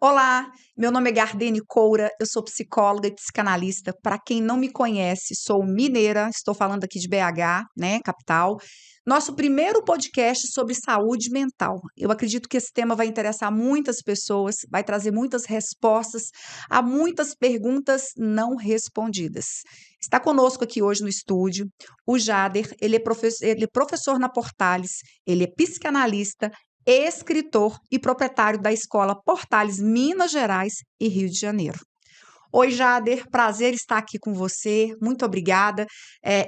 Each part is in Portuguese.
Olá, meu nome é Gardene Coura, eu sou psicóloga e psicanalista. Para quem não me conhece, sou mineira, estou falando aqui de BH, né, capital. Nosso primeiro podcast sobre saúde mental. Eu acredito que esse tema vai interessar muitas pessoas, vai trazer muitas respostas a muitas perguntas não respondidas. Está conosco aqui hoje no estúdio o Jader, ele é professor na Portales, ele é psicanalista, escritor e proprietário da Escola Portales, Minas Gerais e Rio de Janeiro. Oi, Jader, prazer estar aqui com você, muito obrigada.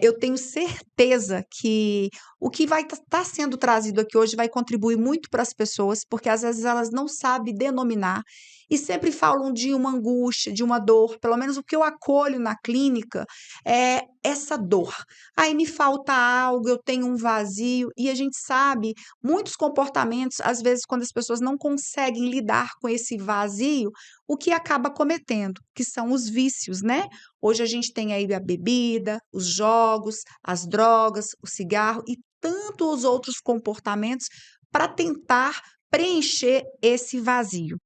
Eu tenho certeza que o que vai estar sendo trazido aqui hoje vai contribuir muito para as pessoas, porque às vezes elas não sabem denominar e sempre falam de uma angústia, de uma dor. Pelo menos o que eu acolho na clínica é essa dor. Aí me falta algo, eu tenho um vazio, e a gente sabe muitos comportamentos, às vezes, quando as pessoas não conseguem lidar com esse vazio, o que acaba cometendo, que são os vícios, né? Hoje a gente tem aí a bebida, os jogos, as drogas, o cigarro e tantos outros comportamentos para tentar preencher esse vazio.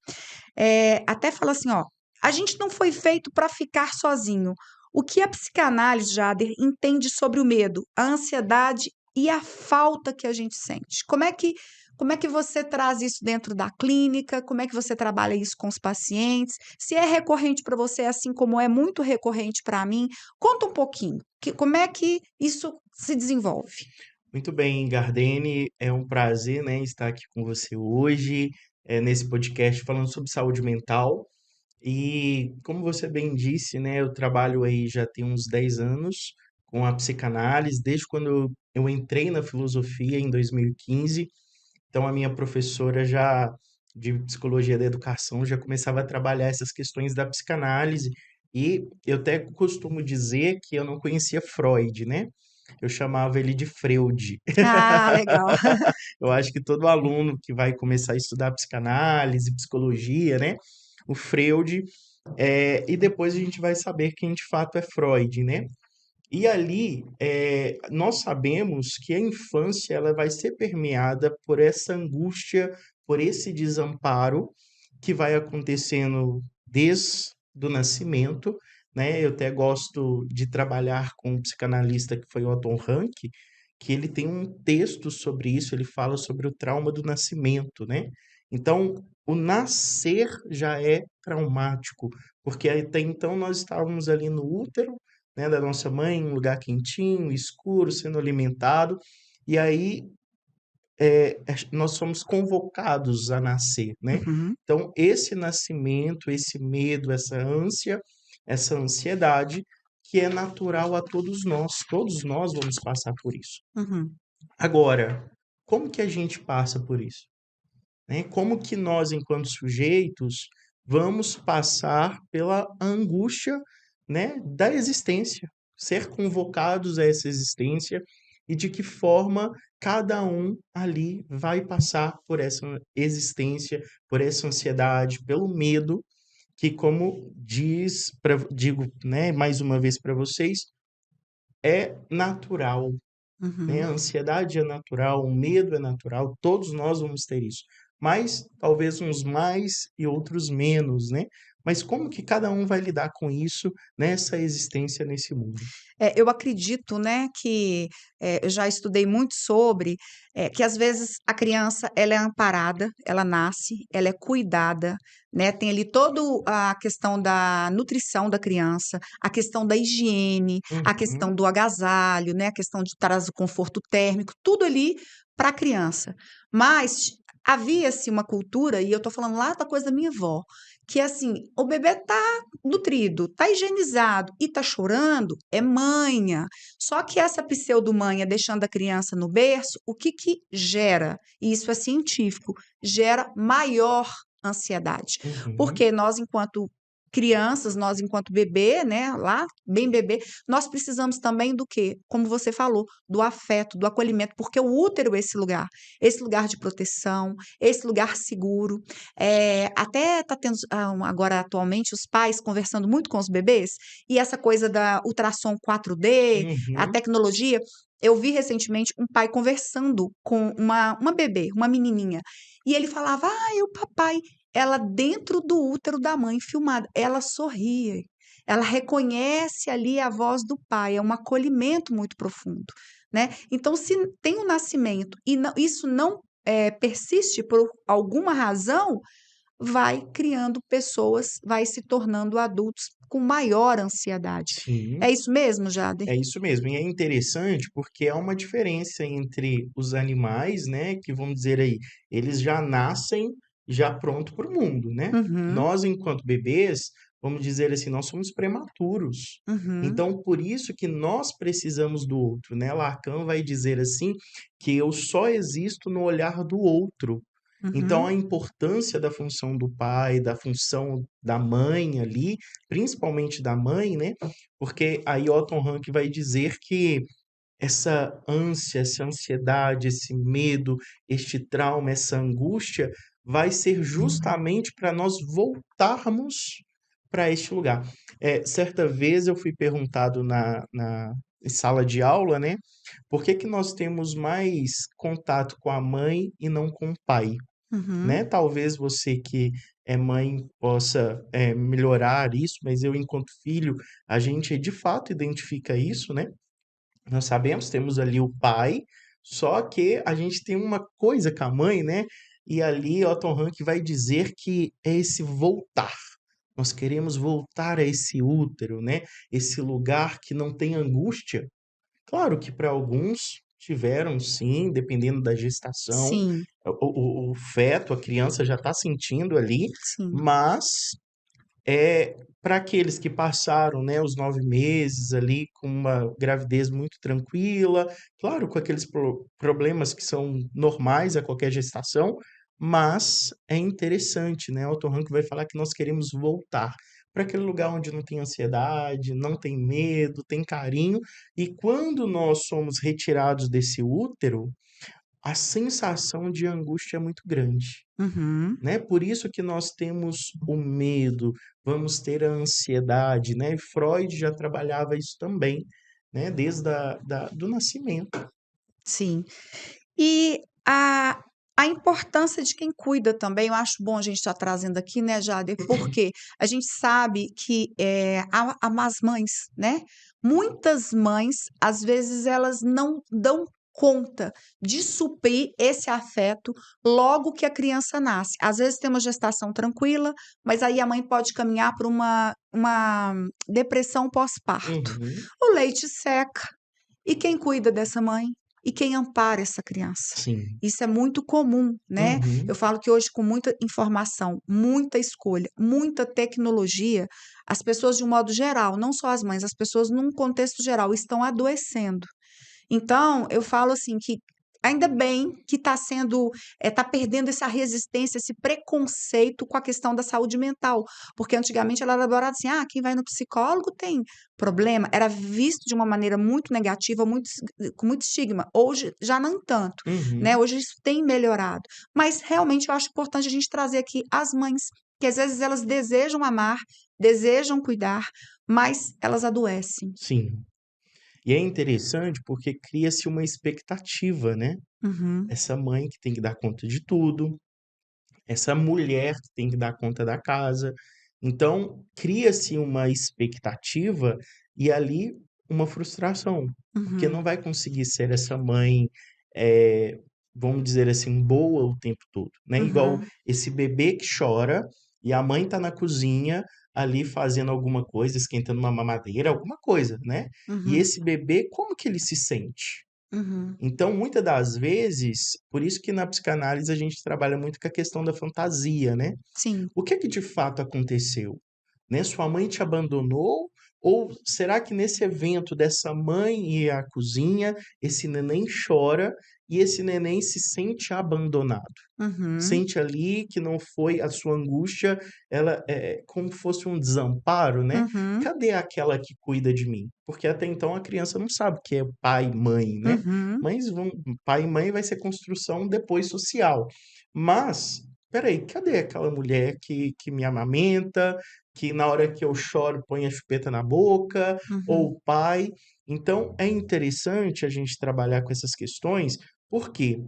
Até fala assim, ó, a gente não foi feito para ficar sozinho. O que a psicanálise, Jader, entende sobre o medo, a ansiedade e a falta que a gente sente? Como é que você traz isso dentro da clínica? Como é que você trabalha isso com os pacientes? Se é recorrente para você, assim como é muito recorrente para mim, conta um pouquinho. Como é que isso se desenvolve? Muito bem, Gardene, é um prazer, né, estar aqui com você hoje, nesse podcast falando sobre saúde mental. E como você bem disse, né, eu trabalho aí já tem uns 10 anos com a psicanálise, desde quando eu entrei na filosofia em 2015. Então a minha professora já de psicologia da educação já começava a trabalhar essas questões da psicanálise. E eu até costumo dizer que eu não conhecia Freud, né? Eu chamava ele de Freud. Ah, legal. Eu acho que todo aluno que vai começar a estudar psicanálise, psicologia, né? O Freud, e depois a gente vai saber quem de fato é Freud, né? E ali, nós sabemos que a infância ela vai ser permeada por essa angústia, por esse desamparo que vai acontecendo desde o nascimento, né? Eu até gosto de trabalhar com um psicanalista que foi o Otto Rank, que ele tem um texto sobre isso, ele fala sobre o trauma do nascimento, né? Então, o nascer já é traumático, porque até então nós estávamos ali no útero, né, da nossa mãe, um lugar quentinho, escuro, sendo alimentado, e aí nós somos convocados a nascer, né? Uhum, Então, esse nascimento, esse medo, essa ânsia, essa ansiedade, que é natural a todos nós vamos passar por isso. uhum, Agora, como que a gente passa por isso? Né? Como que nós, enquanto sujeitos, vamos passar pela angústia, né, da existência, ser convocados a essa existência e de que forma cada um ali vai passar por essa existência, por essa ansiedade, pelo medo, que como digo, né, mais uma vez para vocês, é natural, né? A uhum. ansiedade é natural, o medo é natural, todos nós vamos ter isso. Mas talvez uns mais e outros menos, né? Mas como que cada um vai lidar com isso nessa existência nesse mundo? Eu acredito, né, que, eu já estudei muito sobre, que às vezes a criança ela é amparada, ela nasce, ela é cuidada, né, tem ali todo a questão da nutrição da criança, a questão da higiene, a questão Uhum, do agasalho, né, a questão de traz o conforto térmico, tudo ali para a criança. Mas havia-se uma cultura, e eu estou falando lá da coisa da minha avó, que assim, o bebê tá nutrido, tá higienizado e tá chorando, é manha. Só que essa pseudo-manha deixando a criança no berço, o que que gera? E isso é científico, gera maior ansiedade. uhum. Porque nós, enquanto crianças, nós enquanto bebê, né, lá, bem bebê, nós precisamos também do quê? Como você falou, do afeto, do acolhimento, porque o útero é esse lugar de proteção, esse lugar seguro. Até está tendo agora atualmente os pais conversando muito com os bebês, e essa coisa da ultrassom 4D, a Uhum. tecnologia. Eu vi recentemente um pai conversando com uma bebê, uma menininha, e ele falava: Ah, o papai ela dentro do útero da mãe filmada, ela sorria, ela reconhece ali a voz do pai, é um acolhimento muito profundo, né? Então, se tem um nascimento e isso não persiste por alguma razão, vai criando pessoas, vai se tornando adultos com maior ansiedade. Sim. É isso mesmo, Jader? É isso mesmo, e é interessante porque há uma diferença entre os animais, né, que vamos dizer aí, eles já nascem já pronto para o mundo, né? Uhum, Nós, enquanto bebês, vamos dizer assim, nós somos prematuros. uhum, Então, por isso que nós precisamos do outro, né? Lacan vai dizer assim que eu só existo no olhar do outro. Então, a uhum. importância da função do pai, da função da mãe ali, principalmente da mãe, né? Porque aí Otto Rank vai dizer que essa ânsia, essa ansiedade, esse medo, este trauma, essa angústia vai ser justamente para nós voltarmos para este lugar. Certa vez eu fui perguntado na em sala de aula, né, por que que nós temos mais contato com a mãe e não com o pai? Uhum, Né? Talvez você que é mãe possa melhorar isso, mas eu, enquanto filho, a gente de fato identifica isso, né? Nós sabemos, temos ali o pai, só que a gente tem uma coisa com a mãe, né? E ali Otto Rank vai dizer que é esse voltar. Nós queremos voltar a esse útero, né? Esse lugar que não tem angústia. Claro que para alguns tiveram sim, dependendo da gestação, sim, o feto, a criança já está sentindo ali, sim, mas para aqueles que passaram, né, os 9 meses ali com uma gravidez muito tranquila, claro, com aqueles problemas que são normais a qualquer gestação, mas é interessante, né? Otto Rank vai falar que nós queremos voltar para aquele lugar onde não tem ansiedade, não tem medo, tem carinho, e quando nós somos retirados desse útero, a sensação de angústia é muito grande, uhum. né? Por isso que nós temos o medo, vamos ter a ansiedade, né? E Freud já trabalhava isso também, né? Desde do nascimento. Sim. E a importância de quem cuida também, eu acho bom a gente estar trazendo aqui, né, Jader, porque a gente sabe que as mães, né? Muitas mães, às vezes, elas não dão conta de suprir esse afeto logo que a criança nasce. Às vezes tem uma gestação tranquila, mas aí a mãe pode caminhar para uma depressão pós-parto. Uhum, O leite seca. E quem cuida dessa mãe? E quem ampara essa criança? sim. Isso é muito comum, né? Eu Uhum, falo que hoje, com muita informação, muita escolha, muita tecnologia, as pessoas, de um modo geral, não só as mães, as pessoas, num contexto geral, estão adoecendo. Então, eu falo assim que ainda bem que está sendo, está perdendo essa resistência, esse preconceito com a questão da saúde mental, porque antigamente ela era elaborada assim, ah, quem vai no psicólogo tem problema, era visto de uma maneira muito negativa, com muito estigma. Hoje já não tanto, né? uhum, Hoje isso tem melhorado, mas realmente eu acho importante a gente trazer aqui as mães, que às vezes elas desejam amar, desejam cuidar, mas elas adoecem. sim. E é interessante porque cria-se uma expectativa, né? Uhum, Essa mãe que tem que dar conta de tudo, essa mulher que tem que dar conta da casa. Então, cria-se uma expectativa e ali uma frustração, porque uhum. não vai conseguir ser essa mãe, eh, vamos dizer assim, boa o tempo todo, né? Igual Uhum, esse bebê que chora e a mãe tá na cozinha ali fazendo alguma coisa, esquentando uma mamadeira, alguma coisa, né? E uhum, esse bebê, como que ele se sente? uhum. Então, muitas das vezes, por isso que na psicanálise a gente trabalha muito com a questão da fantasia, né? Sim. O que é que de fato aconteceu? Né? Sua mãe te abandonou? Ou será que nesse evento dessa mãe ir à cozinha, esse neném chora e esse neném se sente abandonado? Uhum, Sente ali que não foi a sua angústia, ela é como fosse um desamparo, né? uhum, Cadê aquela que cuida de mim? Porque até então a criança não sabe o que é pai e mãe, né? uhum, Mas pai e mãe vai ser construção depois social. Mas, peraí, cadê aquela mulher que me amamenta, que na hora que eu choro põe a chupeta na boca, ou uhum, o pai? Então é interessante a gente trabalhar com essas questões, por quê?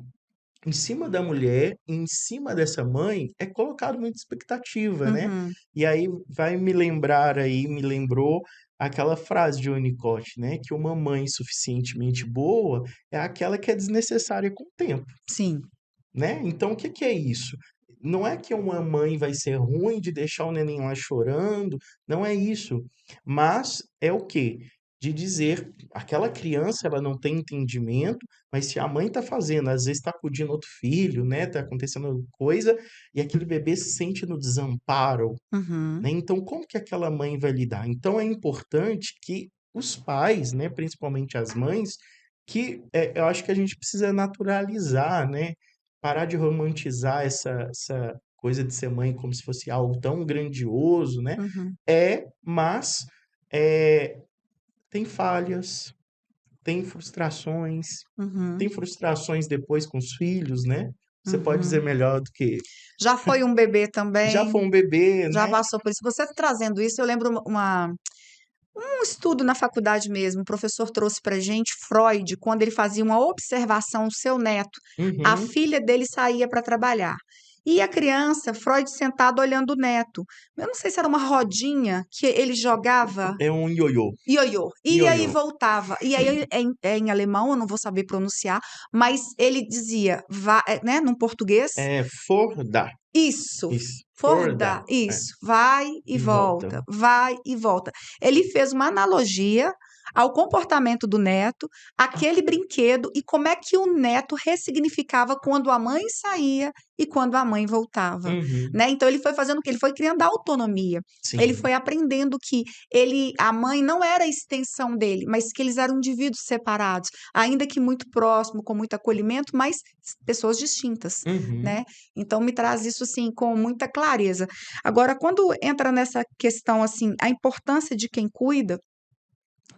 em cima da mulher, em cima dessa mãe, é colocado muita expectativa, né? Uhum. E aí me lembrou aquela frase de Winnicott, né? Que uma mãe suficientemente boa é aquela que é desnecessária com o tempo, Sim. né? Então, o que que é isso? Não é que uma mãe vai ser ruim de deixar o neném lá chorando, não é isso. Mas é o quê? De dizer, aquela criança ela não tem entendimento, mas se a mãe está fazendo, às vezes está acudindo outro filho, né? Tá acontecendo coisa, e aquele bebê se sente no desamparo, Uhum. né? Então, como que aquela mãe vai lidar? Então, é importante que os pais, né, principalmente as mães, eu acho que a gente precisa naturalizar, né? Parar de romantizar essa coisa de ser mãe como se fosse algo tão grandioso, né? Uhum. Mas é, tem falhas, tem Uhum. frustrações depois com os filhos, né? Você pode dizer Uhum. melhor do que Já foi um bebê já também, foi um bebê, já né? passou por isso. Você trazendo isso, eu lembro um estudo na faculdade mesmo. O professor trouxe pra gente Freud, quando ele fazia uma observação no seu neto. A Uhum. filha dele saía para trabalhar. E a criança, Freud sentado olhando o neto. Eu não sei se era uma rodinha que ele jogava É um ioiô. ioiô. E aí Ioiô. voltava. E aí é em alemão, eu não vou saber pronunciar, mas ele dizia, né, num português, É Fordar. isso, Isso. Fordar. Fordar, É. isso, vai e E volta. volta, vai e volta. Ele fez uma analogia ao comportamento do neto, aquele brinquedo e como é que o neto ressignificava quando a mãe saía e quando a mãe voltava, Uhum. né? Então ele foi fazendo o que ele foi criando autonomia. Ele Sim. foi aprendendo que a mãe não era a extensão dele, mas que eles eram indivíduos separados, ainda que muito próximo, com muito acolhimento, mas pessoas distintas, Uhum. né? Então me traz isso assim com muita clareza. Agora, quando entra nessa questão assim, a importância de quem cuida,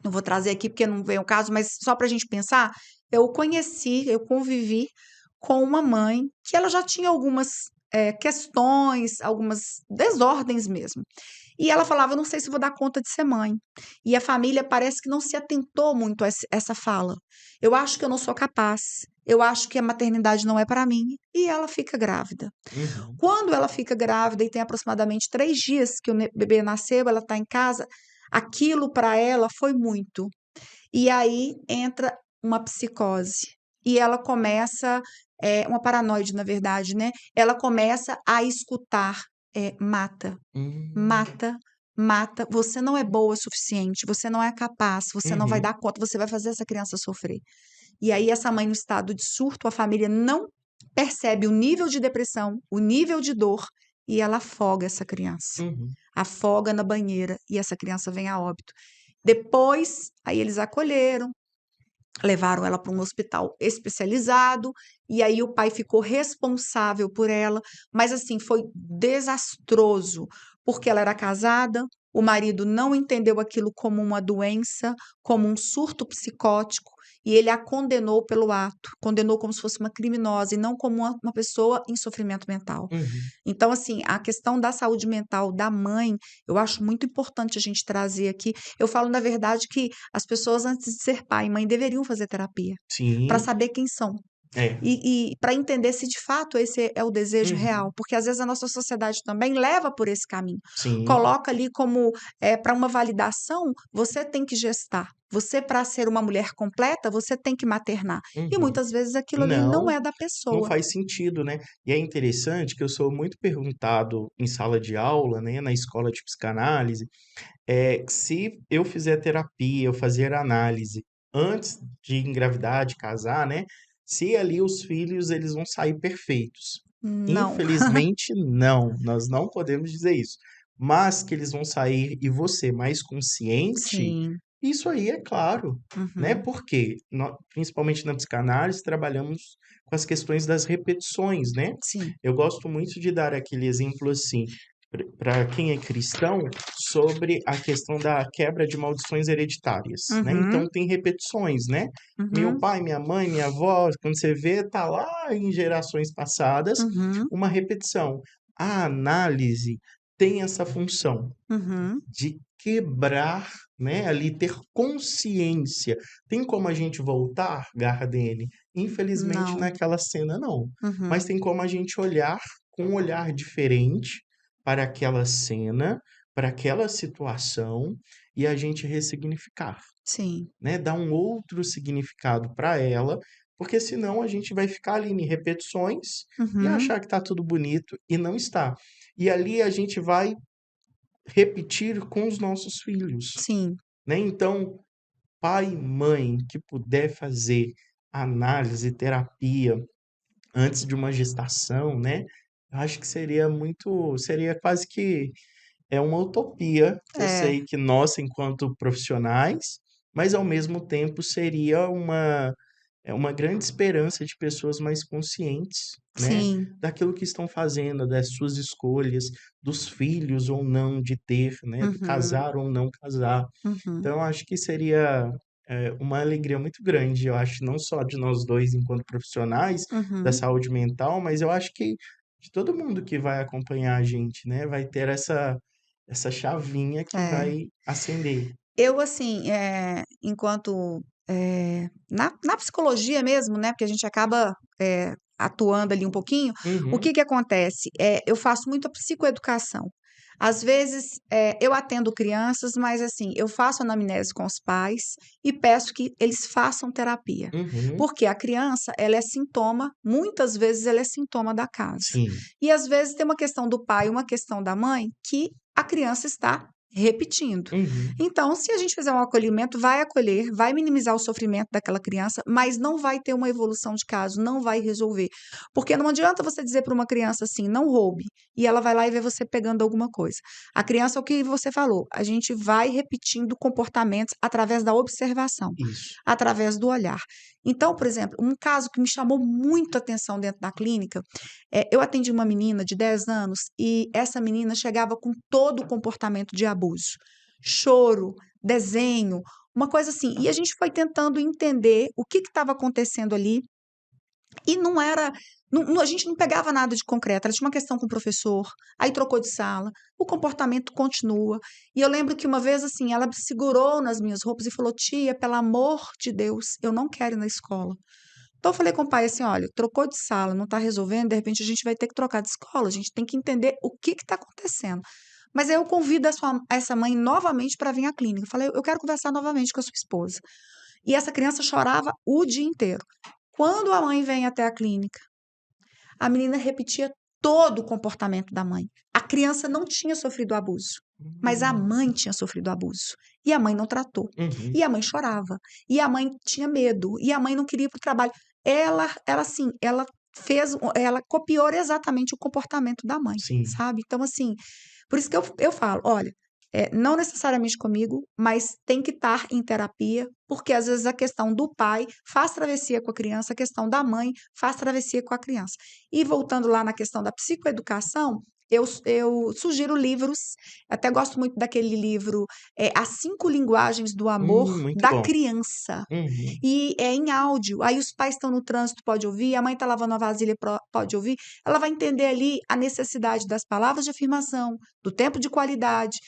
não vou trazer aqui porque não vem o caso, mas só para a gente pensar, eu convivi com uma mãe que ela já tinha algumas questões, algumas desordens mesmo. E ela falava: "Eu não sei se vou dar conta de ser mãe". E a família parece que não se atentou muito a essa fala. "Eu acho que eu não sou capaz. Eu acho que a maternidade não é para mim". E ela fica grávida. Uhum. Quando ela fica grávida e tem aproximadamente 3 dias que o bebê nasceu, ela está em casa, aquilo para ela foi muito. E aí entra uma psicose. E ela começa, uma paranoide, na verdade, né? Ela começa a escutar, mata, Hum. mata, mata. Você não é boa o suficiente, você não é capaz, você não vai Uhum. dar conta, você vai fazer essa criança sofrer. E aí essa mãe no estado de surto, a família não percebe o nível de depressão, o nível de dor, e ela afoga essa criança. Uhum. Afoga na banheira e essa criança vem a óbito. Depois, aí eles acolheram, levaram ela para um hospital especializado, e aí o pai ficou responsável por ela, mas assim, foi desastroso, porque ela era casada, o marido não entendeu aquilo como uma doença, como um surto psicótico, e ele a condenou pelo ato, condenou como se fosse uma criminosa e não como uma pessoa em sofrimento mental. Uhum. Então, assim, a questão da saúde mental da mãe, eu acho muito importante a gente trazer aqui. Eu falo, na verdade, que as pessoas, antes de ser pai e mãe, deveriam fazer terapia, para Sim. saber quem são. É. E para entender se de fato esse é o desejo real, Uhum. porque às vezes a nossa sociedade também leva por esse caminho. Sim. Coloca ali como para uma validação, você tem que gestar. Você, para ser uma mulher completa, você tem que maternar. E Uhum. muitas vezes aquilo ali não Não, é da não pessoa. faz sentido, né? E é interessante que eu sou muito perguntado em sala de aula, né, na escola de psicanálise, se eu fizer terapia, eu fazer análise antes de engravidar, de casar, né, se ali os filhos eles vão sair perfeitos. Não. Infelizmente, não, nós não podemos dizer isso. Mas que eles vão sair e você mais consciente, Sim. isso aí é claro, né? Uhum. Porque principalmente na psicanálise trabalhamos com as questões das repetições, né? Sim. Eu gosto muito de dar aquele exemplo assim, para quem é cristão, sobre a questão da quebra de maldições hereditárias, né? Então Uhum. tem repetições, né? Meu Uhum. pai, minha mãe, minha avó, quando você vê, tá lá em gerações passadas, Uhum. uma repetição. A análise tem essa função Uhum. de quebrar, né, ali ter consciência. Tem como a gente voltar, Gardene? Infelizmente Não. naquela cena não, mas Uhum. tem como a gente olhar com um olhar diferente para aquela cena, para aquela situação e a gente ressignificar, Sim. né, dar um outro significado para ela, porque senão a gente vai ficar ali em repetições e Uhum. achar que está tudo bonito e não está. E ali a gente vai repetir com os nossos filhos, Sim. né. Então, pai e mãe que puder fazer análise, terapia antes de uma gestação, né, eu acho que seria quase que uma utopia, que eu É, sei que nós enquanto profissionais, mas ao mesmo tempo seria uma grande esperança de pessoas mais conscientes, né, sim. daquilo que estão fazendo, das suas escolhas, dos filhos ou não de ter, né, do Uhum. casar ou não casar. Uhum. Então eu acho que seria, uma alegria muito grande, eu acho, não só de nós 2 enquanto profissionais da Uhum. saúde mental, mas eu acho que de todo mundo que vai acompanhar a gente, né, vai ter essa chavinha que É. vai acender. Eu, assim, enquanto, na psicologia mesmo, né, porque a gente acaba, atuando ali um pouquinho, o Uhum, que que acontece? Eu faço muita psicoeducação. Às vezes, eu atendo crianças, mas, assim, eu faço anamnese com os pais e peço que eles façam terapia. uhum, Porque a criança, ela é sintoma muitas vezes ela é sintoma da casa. sim, E, às vezes, tem uma questão do pai e uma questão da mãe que a criança está repetindo. uhum, Então, se a gente fizer um acolhimento, vai acolher, vai minimizar o sofrimento daquela criança, mas não vai ter uma evolução de caso, não vai resolver. Porque não adianta você dizer para uma criança assim, não roube, e ela vai lá e vê você pegando alguma coisa. A criança, é o que você falou, a gente vai repetindo comportamentos através da observação, isso. através do olhar. Então, por exemplo, um caso que me chamou muito a atenção dentro da clínica, eu atendi uma menina de 10 anos e essa menina chegava com todo o comportamento de abuso choro, desenho, uma coisa assim. E a gente foi tentando entender o que estava acontecendo ali e não era. A gente não pegava nada de concreto. Ela tinha uma questão com o professor, aí trocou de sala, o comportamento continua. E eu lembro que uma vez, assim, ela me segurou nas minhas roupas e falou: Tia, pelo amor de Deus, eu não quero ir na escola. Então eu falei com o pai assim: olha, trocou de sala, não está resolvendo, de repente a gente vai ter que trocar de escola, a gente tem que entender o que está acontecendo. Mas aí eu convido essa mãe novamente para vir à clínica. Eu falei, eu quero conversar novamente com a sua esposa. E essa criança chorava o dia inteiro. Quando a mãe vem até a clínica, a menina repetia todo o comportamento da mãe. A criança não tinha sofrido abuso, mas a Hum, mãe tinha sofrido abuso. E a mãe não tratou. uhum, E a mãe chorava. E a mãe tinha medo. E a mãe não queria ir para o trabalho. Ela assim, ela copiou exatamente o comportamento da mãe, sim, sabe? Então, assim, por isso que eu falo, olha, não necessariamente comigo, mas tem que estar em terapia, porque às vezes a questão do pai faz travessia com a criança, a questão da mãe faz travessia com a criança. E voltando lá na questão da psicoeducação, eu sugiro livros, até gosto muito daquele livro, As 5 Linguagens do Amor muito da bom. Criança. Uhum, E é em áudio, aí os pais estão no trânsito, pode ouvir, a mãe está lavando a vasilha, pode ouvir, ela vai entender ali a necessidade das palavras de afirmação, do tempo de qualidade,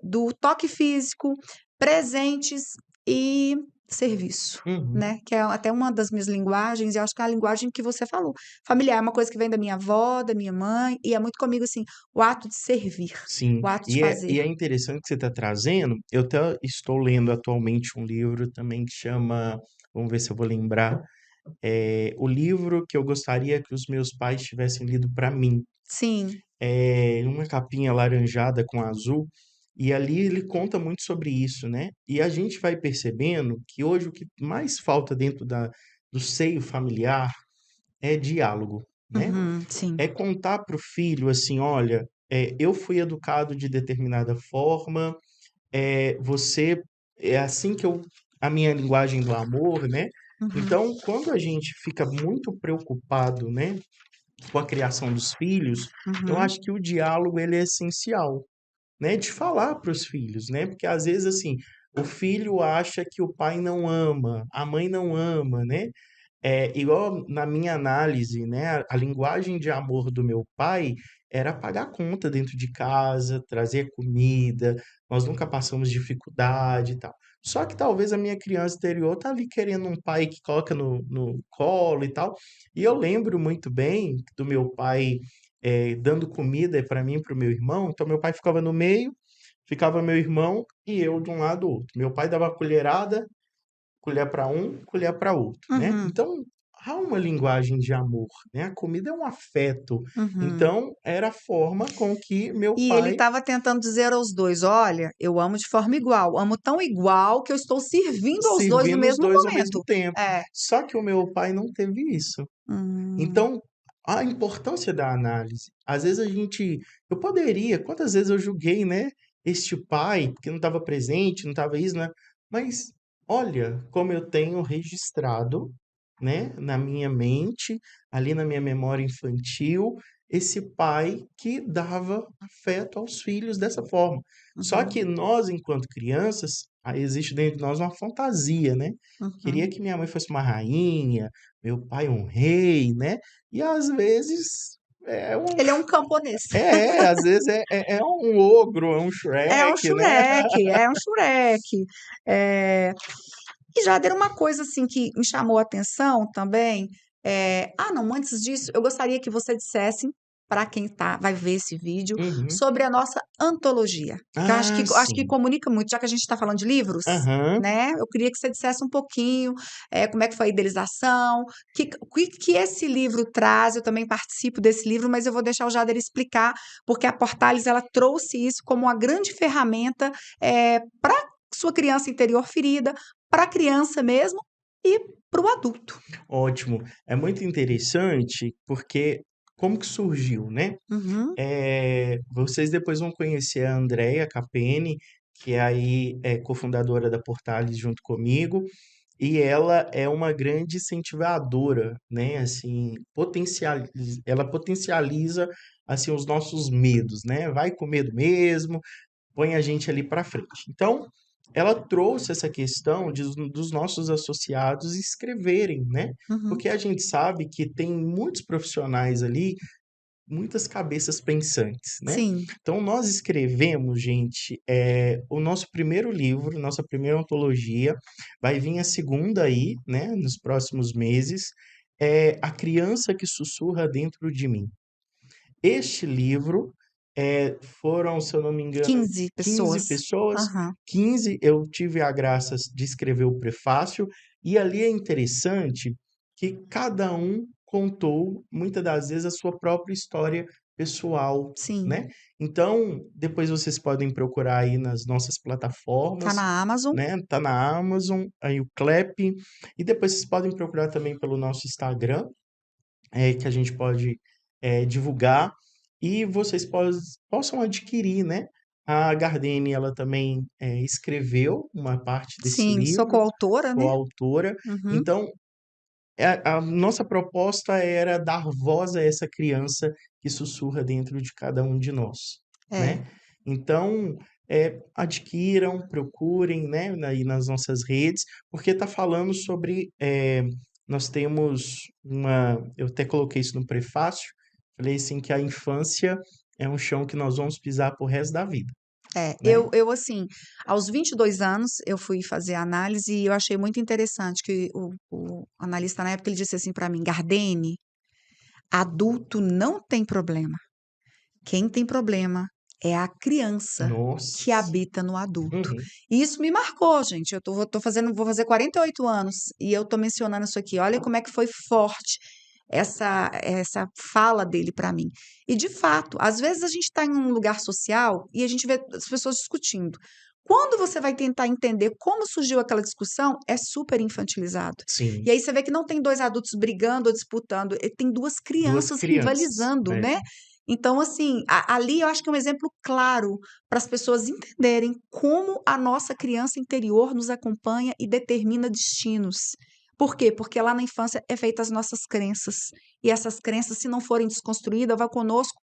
do toque físico, presentes e serviço, uhum, né? Que é até uma das minhas linguagens, e eu acho que é a linguagem que você falou. Familiar é uma coisa que vem da minha avó, da minha mãe, e é muito comigo assim, o ato de servir, sim. o ato de E fazer. é interessante que você está trazendo, eu até estou lendo atualmente um livro também que chama, vamos ver se eu vou lembrar, o livro que eu gostaria que os meus pais tivessem lido para mim. Sim. Uma capinha alaranjada com azul, e ali ele conta muito sobre isso, né. E a gente vai percebendo que hoje o que mais falta dentro do seio familiar é diálogo, né. Uhum, sim. É contar para o filho assim: "Olha, eu fui educado de determinada forma, você é assim que eu a minha linguagem do amor", né. Uhum, Então, quando a gente fica muito preocupado, né, com a criação dos filhos, eu uhum. acho que o diálogo ele é essencial, né, de falar para os filhos, né, porque às vezes, assim, o filho acha que o pai não ama, a mãe não ama, né, igual na minha análise, né, a linguagem de amor do meu pai era pagar conta dentro de casa, trazer comida, nós nunca passamos dificuldade e tal. Só que talvez a minha criança interior tá ali querendo um pai que coloca no colo e tal. E eu lembro muito bem do meu pai dando comida para mim e para o meu irmão. Então, meu pai ficava no meio, ficava meu irmão e eu de um lado do outro. Meu pai dava colherada, colher para um, colher para outro, né? Uhum, Então, há uma linguagem de amor, né? A comida é um afeto. uhum. Então, era a forma com que meu E ele pai estava tentando dizer aos dois: olha, eu amo de forma igual, amo tão igual que eu estou servindo aos dois no servindo os mesmo dois ao mesmo momento. tempo. É. Só que o meu pai não teve isso. Hum, Então, a importância da análise. Às vezes eu poderia, quantas vezes eu julguei, né, este pai, porque não estava presente, não estava isso, né? Mas olha como eu tenho registrado, né, na minha mente, ali na minha memória infantil, esse pai que dava afeto aos filhos dessa forma. Só uhum, que nós, enquanto crianças, existe dentro de nós uma fantasia, né? uhum. Queria que minha mãe fosse uma rainha, meu pai um rei, né? E às vezes é um Ele é um camponês. às vezes é um ogro, é um É um Shrek, né? Shrek, é um Shrek. É, e já era uma coisa assim que me chamou a atenção também. Não, antes disso, eu gostaria que você dissesse para quem vai ver esse vídeo Uhum. sobre a nossa antologia, que Ah, eu acho que sim. comunica muito, já que a gente está falando de livros, Aham. né? Eu queria que você dissesse um pouquinho como é que foi a idealização, que esse livro traz. Eu também participo desse livro, mas eu vou deixar o Jader explicar, porque a Portales ela trouxe isso como uma grande ferramenta para sua criança interior ferida, para a criança mesmo e para o adulto. Ótimo. É muito interessante porque como que surgiu, né? Uhum, Vocês depois vão conhecer a Andrea Capene, que é cofundadora da Portales junto comigo, e ela é uma grande incentivadora, né? Assim, ela potencializa assim os nossos medos, né? Vai com medo mesmo, põe a gente ali para frente. Então, ela trouxe essa questão dos nossos associados escreverem, né? uhum. Porque a gente sabe que tem muitos profissionais ali, muitas cabeças pensantes, né? Sim. Então, nós escrevemos, gente, o nosso primeiro livro, nossa primeira antologia, vai vir a segunda aí, né, nos próximos meses, é A Criança que Sussurra Dentro de Mim. Este livro foram, se eu não me engano, 15 15 pessoas. pessoas, Aham. 15 eu tive a graça de escrever o prefácio, e ali é interessante que cada um contou, muitas das vezes, a sua própria história pessoal, Sim. né? Então, depois vocês podem procurar aí nas nossas Tá plataformas, na Amazon. né? Tá na Amazon, aí o Clep, e depois vocês podem procurar também pelo nosso Instagram, que a gente pode divulgar e vocês possam adquirir, né? A Gardene, ela também escreveu uma parte desse Sim, sou livro, coautora, né? coautora. Uhum. Então, a nossa proposta era dar voz a essa criança que sussurra dentro de cada um de nós, É. né? Então, adquiram, procurem, né, aí nas nossas redes, porque está falando sobre, nós temos eu até coloquei isso no prefácio, falei assim que a infância é um chão que nós vamos pisar pro resto da vida, né? Eu assim, aos 22 anos, eu fui fazer a análise e eu achei muito interessante que o analista na época ele disse assim para mim: Gardene, adulto não tem problema. Quem tem problema é a criança que Nossa. habita no adulto. Uhum. E isso me marcou, gente. Vou fazer 48 anos e eu tô mencionando isso aqui. Olha como é que foi forte essa fala dele para mim. E de fato, às vezes a gente está em um lugar social e a gente vê as pessoas discutindo. Quando você vai tentar entender como surgiu aquela discussão, é super infantilizado. E Sim, aí você vê que não tem dois adultos brigando ou disputando, tem duas duas crianças crianças, rivalizando, né? né? Então, assim, ali eu acho que é um exemplo claro para as pessoas entenderem como a nossa criança interior nos acompanha e determina destinos. Por quê? Porque lá na infância é feita as nossas crenças. E essas crenças, se não forem desconstruídas, vão conosco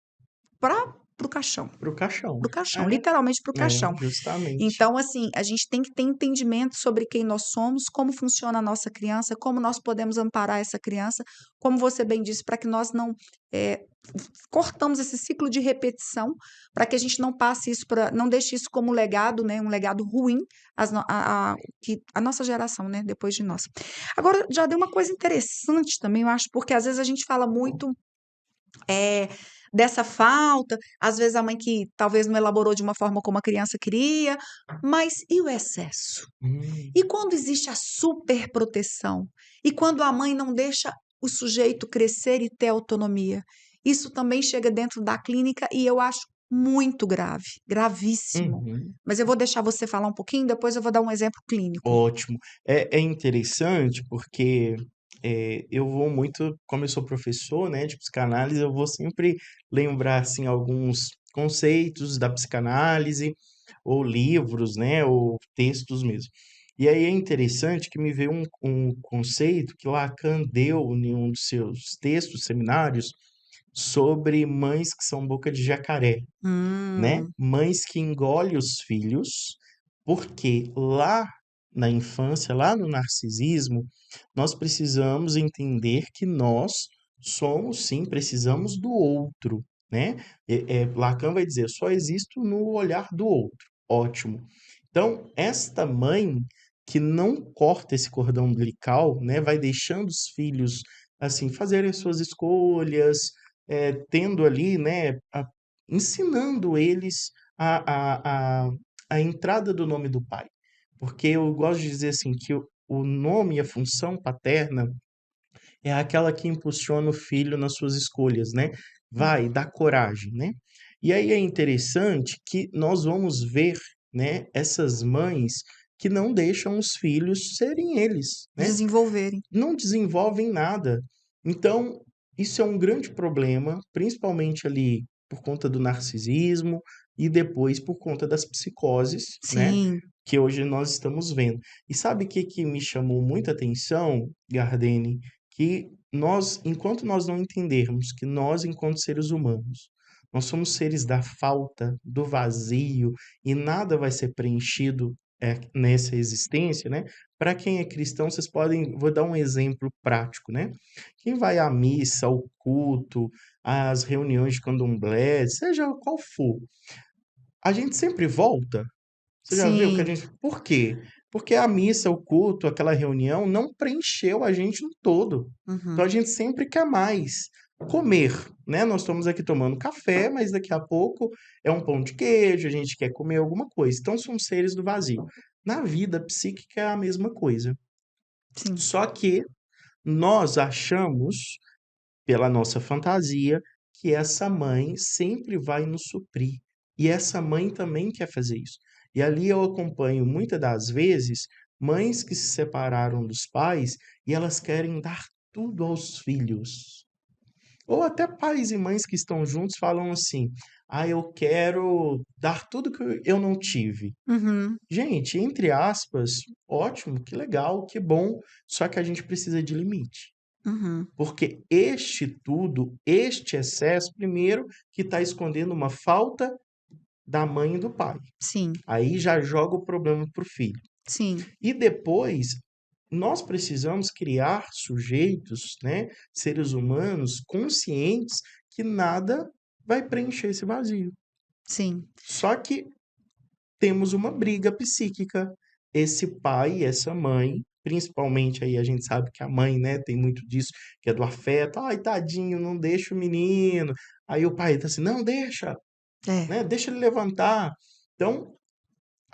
para pro caixão. Pro caixão. Pro caixão, literalmente pro caixão. Justamente. Então, assim, a gente tem que ter entendimento sobre quem nós somos, como funciona a nossa criança, como nós podemos amparar essa criança, como você bem disse, para que nós não cortamos esse ciclo de repetição, para que a gente não passe isso, não deixe isso como legado, né, um legado ruim que a nossa geração, né, depois de nós. Agora, já deu uma coisa interessante também, eu acho, porque às vezes a gente fala muito dessa falta, às vezes a mãe que talvez não elaborou de uma forma como a criança queria, mas e o excesso? Hum, E quando existe a superproteção? E quando a mãe não deixa o sujeito crescer e ter autonomia? Isso também chega dentro da clínica e eu acho muito grave, gravíssimo. uhum. Mas eu vou deixar você falar um pouquinho, depois eu vou dar um exemplo clínico. Ótimo. É interessante porque eu vou muito, como eu sou professor, né, de psicanálise, eu vou sempre lembrar assim alguns conceitos da psicanálise ou livros, né, ou textos mesmo. E aí é interessante que me veio um conceito que Lacan deu em um dos seus textos, seminários, sobre mães que são boca de jacaré, né? Hum, Mães que engolem os filhos, porque lá na infância, lá no narcisismo, nós precisamos entender que nós somos, sim, precisamos do outro, né? Lacan vai dizer, só existo no olhar do outro. Ótimo. Então, esta mãe que não corta esse cordão umbilical, né, vai deixando os filhos assim fazerem as suas escolhas, tendo ali, né, ensinando eles a, a, a, a entrada do nome do pai. Porque eu gosto de dizer assim que o nome e a função paterna é aquela que impulsiona o filho nas suas escolhas, né? Vai, dá coragem, né? E aí é interessante que nós vamos ver, né, essas mães que não deixam os filhos serem eles, né? desenvolverem. Não desenvolvem nada. Então, isso é um grande problema, principalmente ali por conta do narcisismo e depois por conta das psicoses, né? Sim, Que hoje nós estamos vendo. E sabe o que que me chamou muita atenção, Gardene? Que nós, enquanto nós não entendermos que nós, enquanto seres humanos, nós somos seres da falta, do vazio, e nada vai ser preenchido nessa existência, né? Para quem é cristão, vocês podem, vou dar um exemplo prático, né? Quem vai à missa, ao culto, às reuniões de candomblé, seja qual for, a gente sempre volta. Você já viu que a sim. gente. Por quê? Porque a missa, o culto, aquela reunião não preencheu a gente no todo. Então Uhum. a gente sempre quer mais. Comer, né? Nós estamos aqui tomando café, mas daqui a pouco é um pão de queijo, a gente quer comer alguma coisa. Então são seres do vazio. Na vida psíquica é a mesma coisa. Sim, Só que nós achamos, pela nossa fantasia, que essa mãe sempre vai nos suprir. E essa mãe também quer fazer isso. E ali eu acompanho muitas das vezes mães que se separaram dos pais e elas querem dar tudo aos filhos. Ou até pais e mães que estão juntos falam assim: "Ah, eu quero dar tudo que eu não tive". uhum, Gente, entre aspas, ótimo, que legal, que bom, só que a gente precisa de limite. uhum, Porque este tudo, este excesso, primeiro, que está escondendo uma falta da mãe e do pai. sim, Aí já joga o problema para o filho. sim, E depois, nós precisamos criar sujeitos, né, seres humanos conscientes que nada vai preencher esse vazio. sim, Só que temos uma briga psíquica. Esse pai e essa mãe, principalmente aí a gente sabe que a mãe, né, tem muito disso, que é do afeto. Ai, tadinho, não deixa o menino. Aí o pai tá assim, não, deixa, é. né, deixa ele levantar. Então,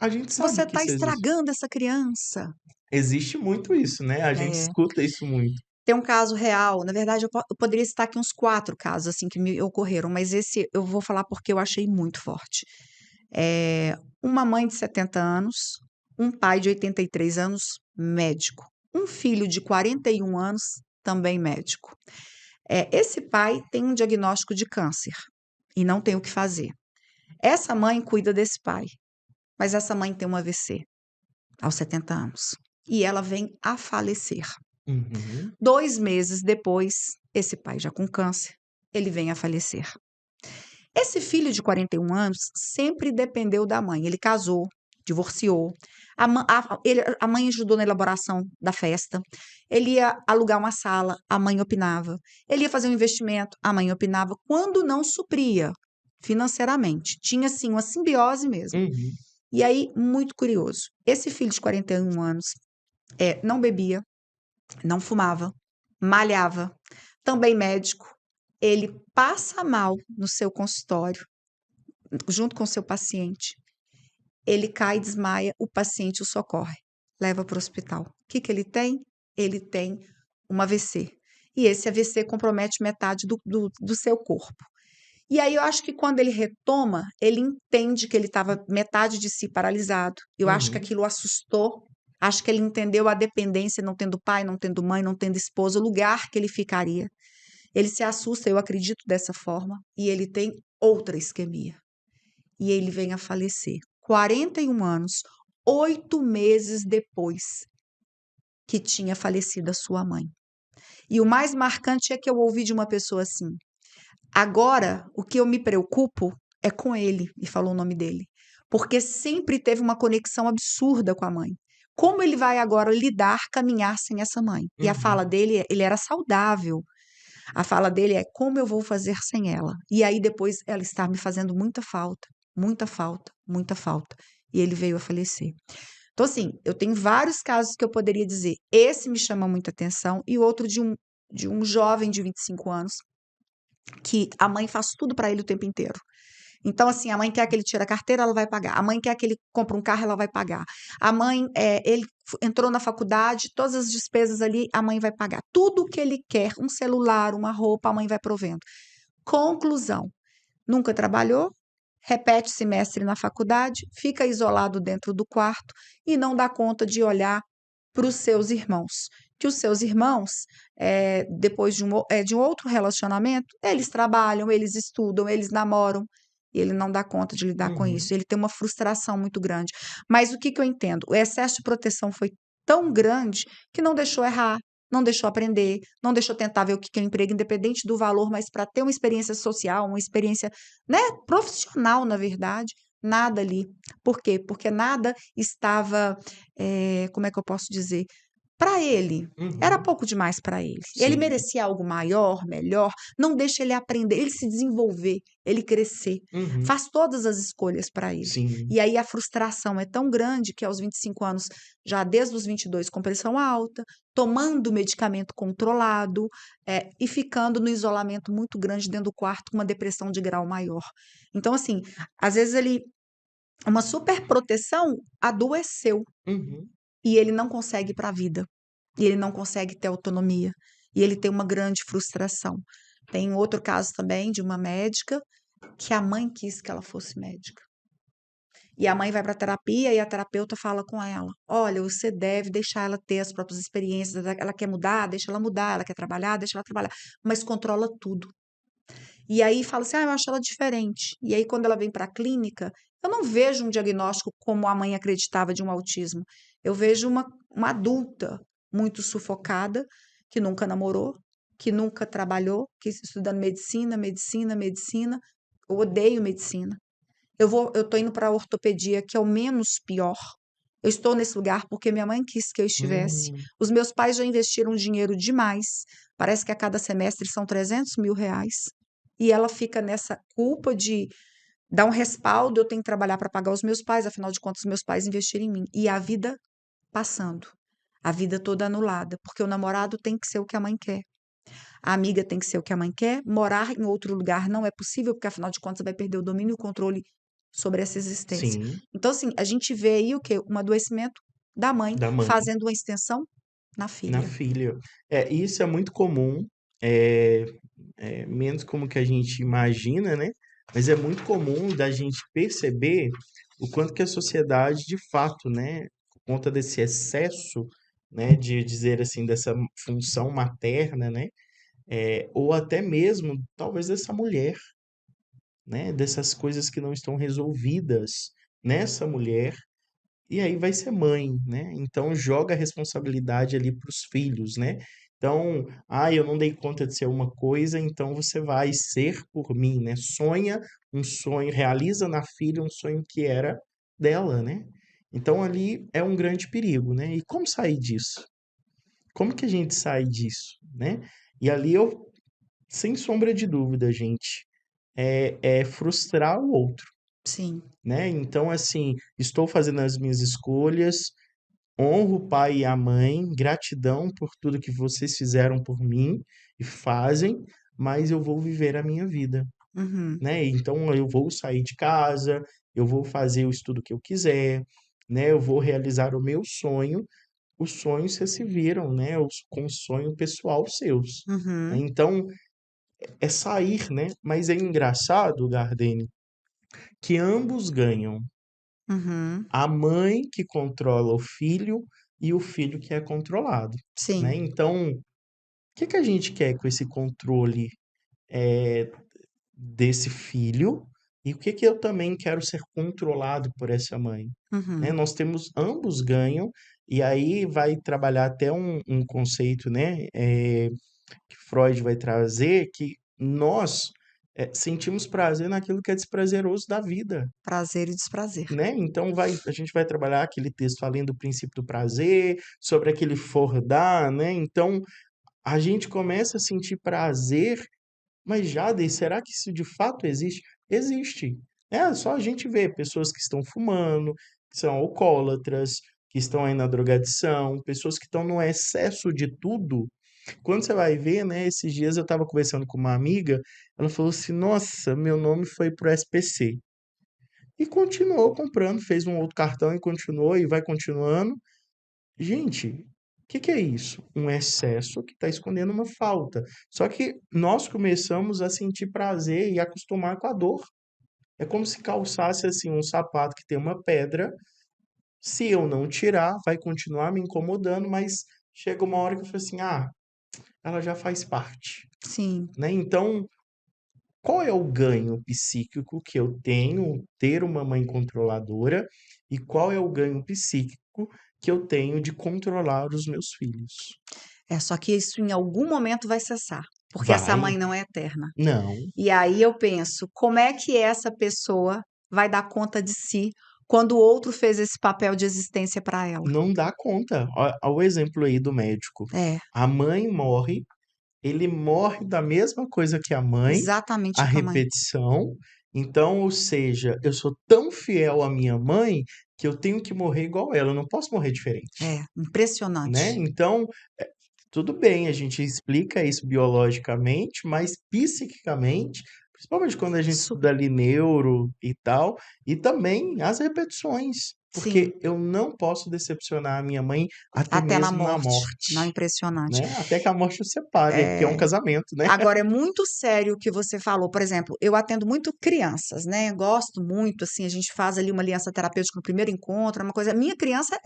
a gente Você sabe que está isso existe. estragando essa criança. Existe muito isso, né? A gente É. escuta isso muito. Tem um caso real, na verdade eu poderia citar aqui uns 4 casos, assim, que me ocorreram, mas esse eu vou falar porque eu achei muito forte. Uma mãe de 70 anos, um pai de 83 anos, médico. Um filho de 41 anos, também médico. Esse pai tem um diagnóstico de câncer e não tem o que fazer. Essa mãe cuida desse pai, mas essa mãe tem um AVC aos 70 anos e ela vem a falecer. Uhum. 2 meses depois, esse pai já com câncer, ele vem a falecer. Esse filho de 41 anos sempre dependeu da mãe. Ele casou, divorciou. A mãe ajudou na elaboração da festa. Ele ia alugar uma sala, a mãe opinava. Ele ia fazer um investimento, a mãe opinava. Quando não supria financeiramente, tinha assim uma simbiose mesmo. Uhum. E aí, muito curioso, esse filho de 41 anos não bebia, não fumava, malhava, também médico. Ele passa mal no seu consultório, junto com o seu paciente. Ele cai e desmaia, o paciente o socorre, leva para o hospital. O que que ele tem? Ele tem um AVC. E esse AVC compromete metade do seu corpo. E aí eu acho que quando ele retoma, ele entende que ele estava metade de si paralisado. Eu acho que Uhum. aquilo o assustou. Acho que ele entendeu a dependência, não tendo pai, não tendo mãe, não tendo esposa, o lugar que ele ficaria. Ele se assusta, eu acredito dessa forma, e ele tem outra isquemia. E ele vem a falecer. 41 anos, 8 meses depois que tinha falecido a sua mãe. E o mais marcante é que eu ouvi de uma pessoa assim: agora, o que eu me preocupo é com ele, e falou o nome dele, porque sempre teve uma conexão absurda com a mãe. Como ele vai agora lidar, caminhar sem essa mãe? E a fala Uhum. dele, ele era saudável. A fala dele é: como eu vou fazer sem ela? E aí depois ela está me fazendo muita falta, muita falta, muita falta. E ele veio a falecer. Então, assim, eu tenho vários casos que eu poderia dizer. Esse me chama muita atenção, e outro de um jovem de 25 anos que a mãe faz tudo para ele o tempo inteiro. Então, assim, a mãe quer que ele tire a carteira, ela vai pagar. A mãe quer que ele compre um carro, ela vai pagar. A mãe, ele entrou na faculdade, todas as despesas ali, a mãe vai pagar. Tudo que ele quer, um celular, uma roupa, a mãe vai provendo. Conclusão: nunca trabalhou, repete semestre na faculdade, fica isolado dentro do quarto e não dá conta de olhar para os seus irmãos. Que os seus irmãos, depois de um outro relacionamento, eles trabalham, eles estudam, eles namoram, e ele não dá conta de lidar com Uhum. isso. Ele tem uma frustração muito grande. Mas o que que eu entendo? O excesso de proteção foi tão grande que não deixou errar, não deixou aprender, não deixou tentar ver o que que é um emprego, independente do valor, mas para ter uma experiência social, uma experiência, né, profissional, na verdade, nada ali. Por quê? Porque nada estava, como é que eu posso dizer? Para ele. Era Uhum. pouco demais para ele. Ele Sim. merecia algo maior, melhor. Não deixa ele aprender, ele se desenvolver, ele crescer. Uhum. Faz todas as escolhas para ele. Sim. E aí a frustração é tão grande que aos 25 anos, já desde os 22 com pressão alta, tomando medicamento controlado, e ficando no isolamento muito grande dentro do quarto com uma depressão de grau maior. Então, assim, às vezes ele uma superproteção adoeceu Uhum. e ele não consegue ir para a vida. E ele não consegue ter autonomia. E ele tem uma grande frustração. Tem outro caso também de uma médica que a mãe quis que ela fosse médica. E a mãe vai para terapia e a terapeuta fala com ela: olha, você deve deixar ela ter as próprias experiências. Ela quer mudar, deixa ela mudar. Ela quer trabalhar, deixa ela trabalhar. Mas controla tudo. E aí fala assim: eu acho ela diferente. E aí, quando ela vem para a clínica, eu não vejo um diagnóstico como a mãe acreditava de um autismo. Eu vejo uma adulta muito sufocada, que nunca namorou, que nunca trabalhou, que estudando medicina, medicina, medicina. Eu odeio medicina. Eu tô indo para a ortopedia, que é o menos pior. Eu estou nesse lugar porque minha mãe quis que eu estivesse. Hum. Os meus pais já investiram dinheiro demais. Parece que a cada semestre são 300 mil reais. E ela fica nessa culpa de dar um respaldo. Eu tenho que trabalhar para pagar os meus pais, afinal de contas, meus pais investiram em mim. E a vida passando. A vida toda anulada. Porque o namorado tem que ser o que a mãe quer. A amiga tem que ser o que a mãe quer. Morar em outro lugar não é possível, porque afinal de contas vai perder o domínio e o controle sobre essa existência. Sim. Então, assim, a gente vê aí o quê? Um adoecimento da mãe Da mãe. fazendo uma extensão na Na filha. filha. Isso é muito comum, é, menos como que a gente imagina, né? Mas é muito comum da gente perceber o quanto que a sociedade, de fato, né, por conta desse excesso, né, de dizer assim, dessa função materna, né, ou até mesmo, talvez, dessa mulher, né, dessas coisas que não estão resolvidas nessa mulher, e aí vai ser mãe, né? Então joga a responsabilidade ali para os filhos, né? Então, eu não dei conta de ser uma coisa, então você vai ser por mim, né? Sonha um sonho, realiza na filha um sonho que era dela, né? Então ali é um grande perigo, né? E como sair disso? Como que a gente sai disso, né? E ali eu, sem sombra de dúvida, gente, é frustrar o outro, Sim. né? Então, assim, estou fazendo as minhas escolhas, honro o pai e a mãe, gratidão por tudo que vocês fizeram por mim e fazem, mas eu vou viver a minha vida, Uhum. né? Então eu vou sair de casa, eu vou fazer o estudo que eu quiser, né? Eu vou realizar o meu sonho. Os sonhos vocês se viram, né? Com o sonho pessoal seus, né? Uhum. Então é sair, né? Mas é engraçado, Gardene, que ambos ganham. Uhum. A mãe que controla o filho e o filho que é controlado, né? Sim. Então, o que que a gente quer com esse controle desse filho e o que que eu também quero ser controlado por essa mãe, né? Uhum. Nós temos ambos ganham e aí vai trabalhar até um conceito, né? Que Freud vai trazer que nós sentimos prazer naquilo que é desprazeroso da vida, Prazer e desprazer. né? Então a gente vai trabalhar aquele texto além do princípio do prazer, sobre aquele fordar, né? Então a gente começa a sentir prazer, mas Jade, será que isso de fato existe? Existe. É só a gente ver pessoas que estão fumando, que são alcoólatras, que estão aí na drogadição, pessoas que estão no excesso de tudo. Quando você vai ver, né? Esses dias eu estava conversando com uma amiga, ela falou assim: Nossa, meu nome foi pro SPC. E continuou comprando, fez um outro cartão e continuou e vai continuando. Gente, o que que é isso? Um excesso que está escondendo uma falta. Só que nós começamos a sentir prazer e acostumar com a dor. É como se calçasse assim um sapato que tem uma pedra. Se eu não tirar, vai continuar me incomodando, mas chega uma hora que eu falo assim: ela já faz parte, Sim. né? Então, qual é o ganho psíquico que eu tenho ter uma mãe controladora e qual é o ganho psíquico que eu tenho de controlar os meus filhos? É, só que isso em algum momento vai cessar, porque essa Vai? mãe não é eterna. Não, E aí eu penso, como é que essa pessoa vai dar conta de si quando o outro fez esse papel de existência para ela? não dá conta. Olha o exemplo aí do médico. É, A mãe morre, ele morre da mesma coisa que a mãe, a exatamente a mãe. repetição. Então, ou seja, eu sou tão fiel à minha mãe que eu tenho que morrer igual ela, eu não posso morrer diferente, É, né? impressionante. Então, tudo bem, a gente explica isso biologicamente, mas psiquicamente, principalmente quando a gente Su- estuda ali neuro e tal, e também as repetições, sim, porque eu não posso decepcionar a minha mãe até até na mesmo na morte. Não, morte, impressionante. né? Até que a morte os separe, que é um É, casamento, né? agora, é muito sério o que você falou. Por exemplo, eu atendo muito crianças, né? Gosto muito, assim, a gente faz ali uma aliança terapêutica no primeiro encontro, é uma coisa. Minha criança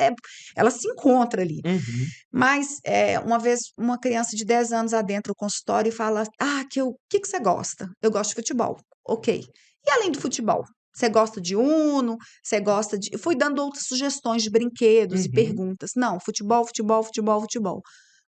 ela se encontra ali. Uhum, Mas uma vez uma criança de 10 anos adentra o consultório e fala: que você gosta? Eu gosto de futebol. Ok. E além do futebol? Você gosta de Uno? Você gosta de. Eu fui dando outras sugestões de brinquedos e uhum, perguntas. Não, futebol, futebol, futebol, futebol.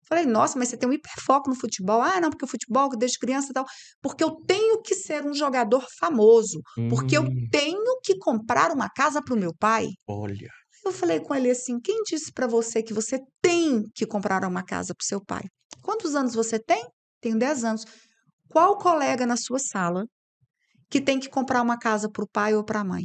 Falei, nossa, mas você tem um hiperfoco no futebol. Ah, não, porque o futebol, que desde criança e tal. Porque eu tenho que ser um jogador famoso. Porque eu hum, tenho que comprar uma casa para o meu pai. olha, Eu falei com ele assim: quem disse para você que você tem que comprar uma casa para o seu pai? Quantos anos você tem? Tenho 10 anos. Qual colega na sua sala que tem que comprar uma casa para o pai ou para a mãe?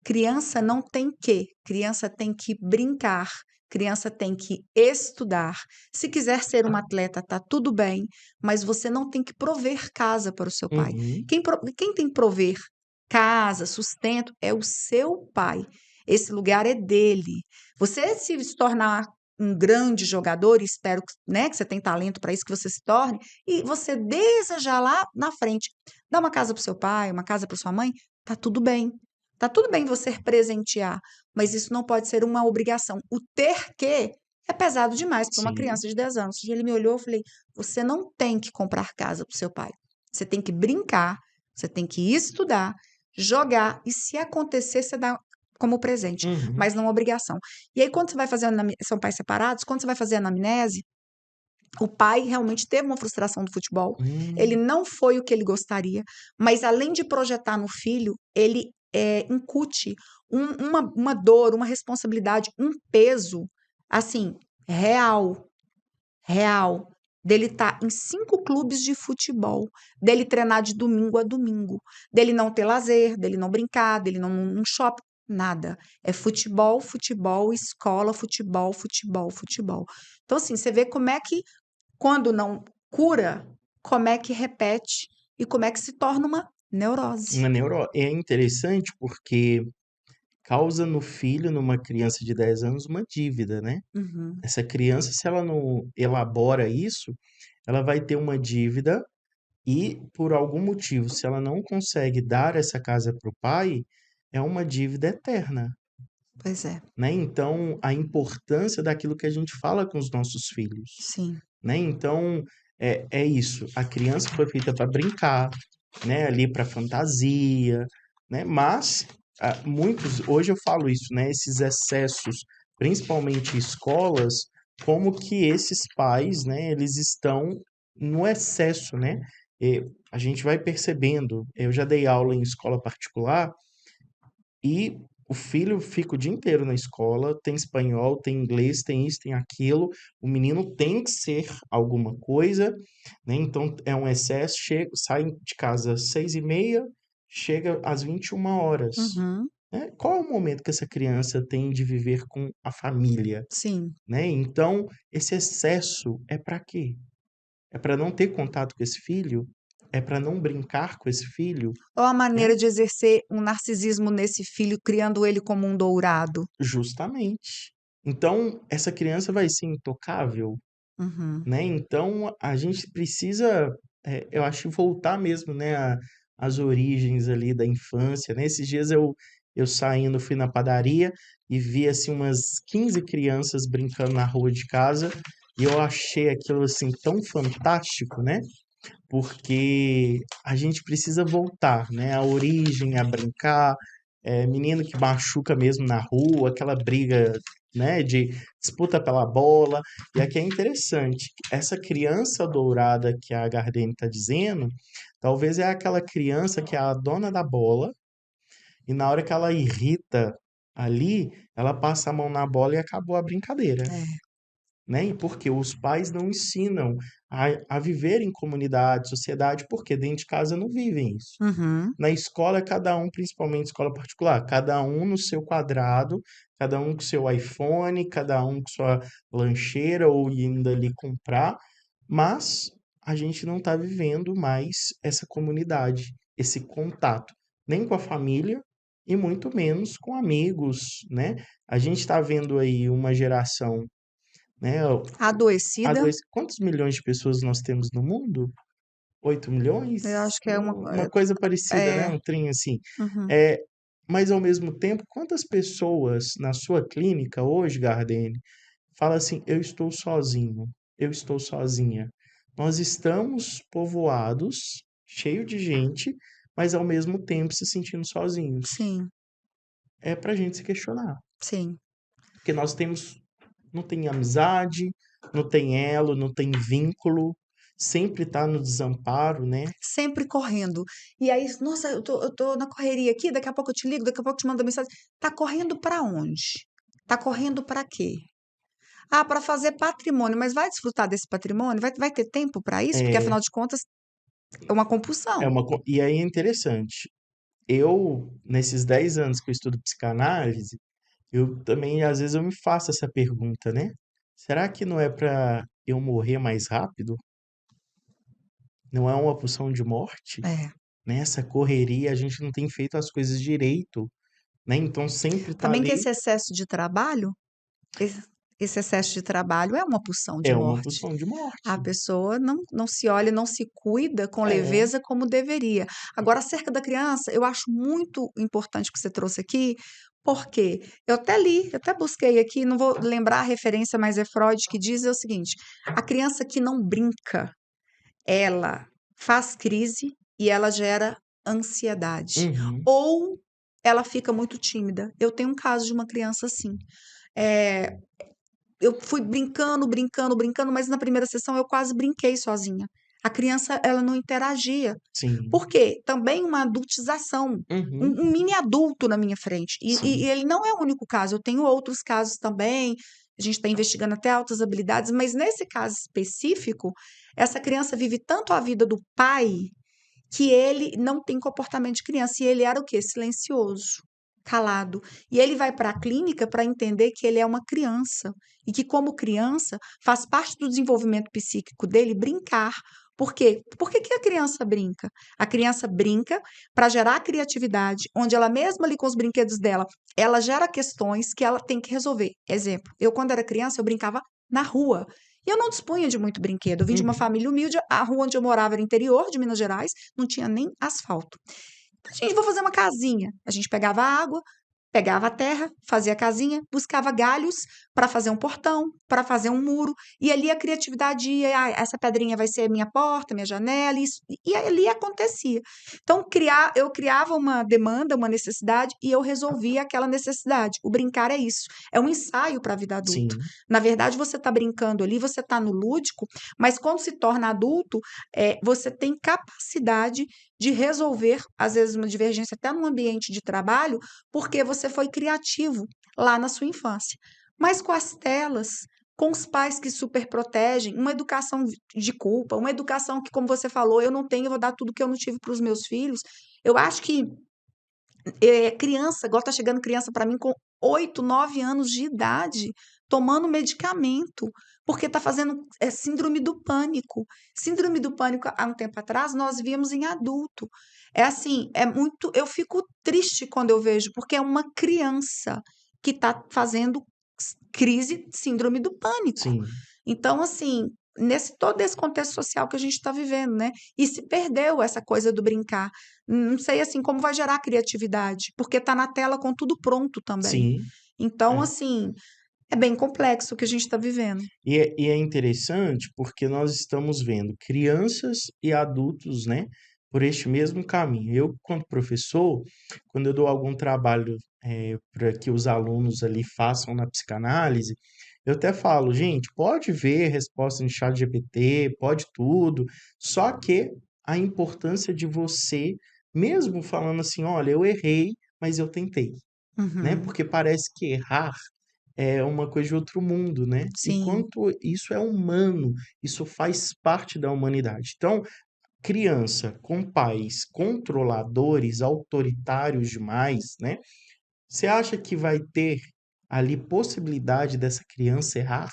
Criança não tem que, criança tem que brincar, criança tem que estudar. Se quiser ser uma atleta, tá tudo bem, mas você não tem que prover casa para o seu pai. uhum, Quem tem que prover casa, sustento, é o seu pai. Esse lugar é dele. Você se tornar um grande jogador, e espero né, que você tem talento para isso, que você se torne, e você desejar lá na frente, dar uma casa para o seu pai, uma casa para sua mãe, tá tudo bem. Tá tudo bem você presentear, mas isso não pode ser uma obrigação. O ter que é pesado demais para uma sim, criança de 10 anos. E ele me olhou e falei: você não tem que comprar casa para o seu pai. Você tem que brincar, você tem que estudar, jogar, e se acontecer, você dá como presente, uhum, mas não obrigação. E aí, quando você vai fazer são pais separados, quando você vai fazer a anamnese, O pai realmente teve uma frustração do futebol. Ele Hum, não foi o que ele gostaria, mas além de projetar no filho, ele incute uma dor, uma responsabilidade, um peso, assim, real, real. Dele estar em 5 clubes de futebol, dele treinar de domingo a domingo, dele não ter lazer, dele não brincar, dele não shopping, nada. É futebol, futebol, escola, futebol, futebol, futebol. Então, assim, você vê como é que quando não cura, como é que repete e como é que se torna uma neurose. uma neuro é interessante porque causa no filho, numa criança de 10 anos, uma dívida, né? Uhum. Essa criança, se ela não elabora isso, ela vai ter uma dívida e, por algum motivo, se ela não consegue dar essa casa para o pai, é uma dívida eterna, Pois é, né? Então, a importância daquilo que a gente fala com os nossos filhos, sim. né? Então, é isso. A criança foi feita para brincar, né? Ali para fantasia, né? Mas muitos, hoje eu falo isso, né? Esses excessos, principalmente em escolas, como que esses pais, né? Eles estão no excesso, né? A gente vai percebendo. Eu já dei aula em escola particular e o filho fica o dia inteiro na escola, tem espanhol, tem inglês, tem isso, tem aquilo. O menino tem que ser alguma coisa, né? Então é um excesso. Chega, sai de casa às 6h30, chega às 21h, Uhum. né? Qual é o momento que essa criança tem de viver com a família, Sim. né? Então esse excesso é para quê? É para não ter contato com esse filho? É para não brincar com esse filho, Ou a né? maneira de exercer um narcisismo nesse filho, criando ele como um dourado. Justamente. Então, essa criança vai ser intocável, Uhum. né? Então, a gente precisa, eu acho, voltar mesmo, né, às origens ali da infância, né? Esses dias eu saindo, fui na padaria e vi, assim, umas 15 crianças brincando na rua de casa e eu achei aquilo, assim, tão fantástico, né? Porque a gente precisa voltar, né? A origem, a brincar, menino que machuca mesmo na rua, aquela briga, né, de disputa pela bola. E aqui é interessante, essa criança dourada que a Gardene está dizendo, talvez é aquela criança que é a dona da bola, e na hora que ela irrita ali, ela passa a mão na bola e acabou a brincadeira, É. né? E porque os pais não ensinam a viver em comunidade, sociedade, porque dentro de casa não vivem isso. Uhum. Na escola, cada um, principalmente escola particular, cada um no seu quadrado, cada um com seu iPhone, cada um com sua lancheira ou indo ali comprar, mas a gente não está vivendo mais essa comunidade, esse contato, nem com a família e muito menos com amigos, né? A gente está vendo aí uma geração, né? Adoecida, Quantos milhões de pessoas nós temos no mundo? 8 milhões? eu acho que é uma. Uma coisa parecida, né? É. Um trem assim. Uhum. É, mas ao mesmo tempo, quantas pessoas na sua clínica hoje, Gardene, fala assim: eu estou sozinho, eu estou sozinha. Nós estamos povoados, cheio de gente, mas ao mesmo tempo se sentindo sozinhos. Sim, É para a gente se questionar, sim. porque nós temos, não tem amizade, não tem elo, não tem vínculo, sempre está no desamparo, né? Sempre correndo. E aí, nossa, eu tô na correria aqui, daqui a pouco eu te ligo, daqui a pouco eu te mando mensagem. Tá correndo para onde? Tá correndo para quê? Ah, para fazer patrimônio, mas vai desfrutar desse patrimônio? Vai ter tempo para isso? Porque É, afinal de contas é uma compulsão. e aí é interessante. Eu, nesses 10 anos que eu estudo psicanálise, eu também, às vezes, eu me faço essa pergunta, né? Será que não é para eu morrer mais rápido? Não é uma pulsão de morte? É. Nessa correria, a gente não tem feito as coisas direito, né? Então, sempre tá Também que ali, esse excesso de trabalho, esse, esse excesso de trabalho é uma pulsão de é uma morte. pulsão de A morte. pessoa não se olha, não se cuida com É, leveza como deveria. Agora, acerca da criança, eu acho muito importante o que você trouxe aqui, porque eu até li, eu até busquei aqui, não vou lembrar a referência, mas é Freud que diz o seguinte: a criança que não brinca, ela faz crise e ela gera ansiedade. uhum, Ou ela fica muito tímida. Eu tenho um caso de uma criança assim. É, eu fui brincando, brincando, brincando, mas na primeira sessão eu quase brinquei sozinha. A criança, ela não interagia. Sim. Por quê? Também uma adultização, Uhum. um mini adulto na minha frente. E Sim. ele não é o único caso, eu tenho outros casos também. A gente está investigando até altas habilidades, mas nesse caso específico, essa criança vive tanto a vida do pai que ele não tem comportamento de criança. E ele era o quê? Silencioso, calado. E ele vai para a clínica para entender que ele é uma criança e que, como criança, faz parte do desenvolvimento psíquico dele brincar. Por quê? Por que que a criança brinca? A criança brinca para gerar criatividade, onde ela mesma ali com os brinquedos dela, ela gera questões que ela tem que resolver. Exemplo, eu quando era criança, eu brincava na rua. E eu não dispunha de muito brinquedo. Eu vim de uma Uhum. família humilde, a rua onde eu morava era interior de Minas Gerais, não tinha nem asfalto. A gente vai fazer uma casinha. A gente pegava água, pegava a terra, fazia a casinha, buscava galhos para fazer um portão, para fazer um muro, e ali a criatividade ia, ah, essa pedrinha vai ser minha porta, minha janela, isso, e ali acontecia. Então, eu criava uma demanda, uma necessidade, e eu resolvia aquela necessidade. O brincar é isso, é um ensaio para a vida adulta. Sim. Na verdade, você está brincando ali, você está no lúdico, mas quando se torna adulto, você tem capacidade de resolver, às vezes, uma divergência até num ambiente de trabalho, porque você foi criativo lá na sua infância. Mas com as telas, com os pais que super protegem, uma educação de culpa, uma educação que, como você falou, eu não tenho, eu vou dar tudo que eu não tive para os meus filhos. Eu acho que criança, igual tá chegando criança para mim com 8, 9 anos de idade, tomando medicamento, porque tá fazendo síndrome do pânico. Síndrome do pânico, há um tempo atrás, nós víamos em adulto. É assim, é muito. Eu fico triste quando eu vejo, porque é uma criança que está fazendo crise, síndrome do pânico. Sim. Então, assim, nesse todo esse contexto social que a gente está vivendo, né? E se perdeu essa coisa do brincar. Não sei assim como vai gerar criatividade, porque está na tela com tudo pronto também. Sim. Então, É. assim, é bem complexo o que a gente está vivendo. E é interessante porque nós estamos vendo crianças e adultos, né, por este mesmo caminho. Eu, quando professor, quando eu dou algum trabalho para que os alunos ali façam na psicanálise, eu até falo, gente, pode ver resposta no chat GPT, pode tudo, só que a importância de você, mesmo falando assim, olha, eu errei, mas eu tentei, né? Uhum, Porque parece que errar é uma coisa de outro mundo, né. sim. Enquanto isso é humano, isso faz parte da humanidade. Então, criança com pais controladores, autoritários demais, né, você acha que vai ter ali possibilidade dessa criança errar?